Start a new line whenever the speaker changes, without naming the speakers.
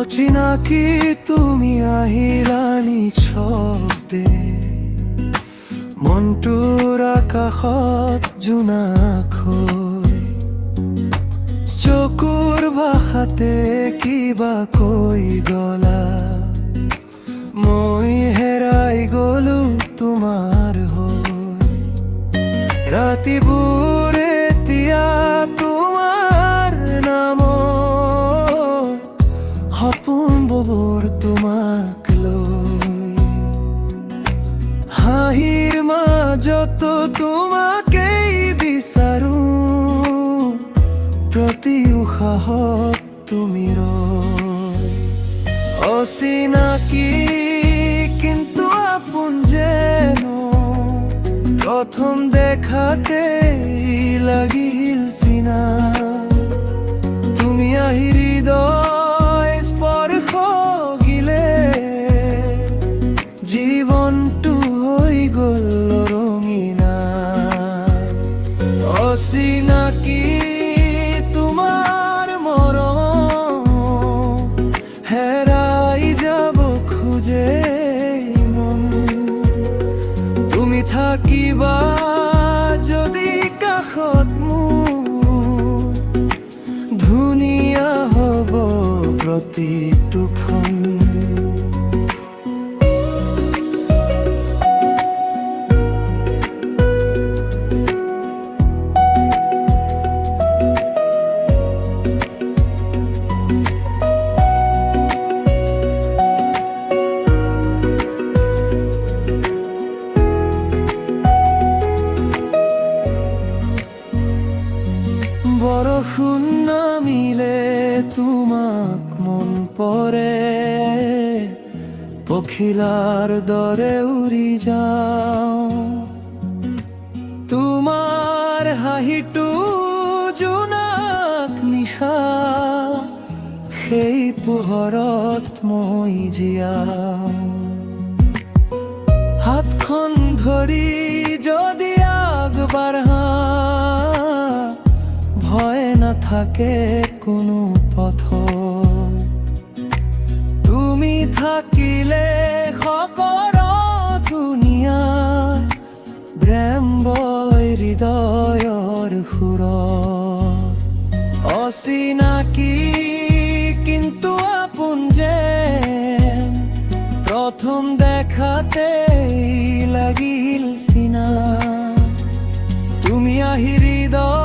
অচিনাকি তুমি আহিলানি ছবদে মনটোৰ আকাশত জোনাককৈ চকুৰ ভাষাতে কিবা কৈ গলা মই হেৰাই গলো তোমাৰ হৈ ৰাতিবোৰ এতিয়া তোমাৰ নামত সপোন বোৰ তোমাক লৈ হাঁহিৰ মাজতো তোমাকেই বিচাৰো প্ৰতি উশাহত তুমি ৰৈ অচিনাকি কিন্তু আপোন যেন প্ৰথম দেখাতেই লাগিল চিনা তুমি আহি হৃদয় স্পৰ্শ গিলে জীৱনটো হৈ গ'ল ৰঙিনা অচিনাকি তোমাৰ মৰম হেৰাই যাব খোজে মন তুমি থাকিবা যদি কাষত মোৰ ধুনীয়া হ'ব প্ৰতিটো ক্ষণ বৰষুণ নামিলে তোমাক মন পৰে পখিলাৰ দৰে উৰি যাওঁ তোমাৰ হাঁহিটো জোনাক নিশা সেই পোহৰত মই জীয়াওঁ হাতখন ধৰি যদি আগবাঢ়া ভয় নাথাকে কোনো পথ তুমি থাকিলে সকলো ধুনীয়া প্ৰেম বৈ হৃদয়ৰ সুৰত অচিনাকি কিন্তু আপোন যেন প্ৰথম দেখাতেই লাগিল চিনা তুমি আহি হৃদয়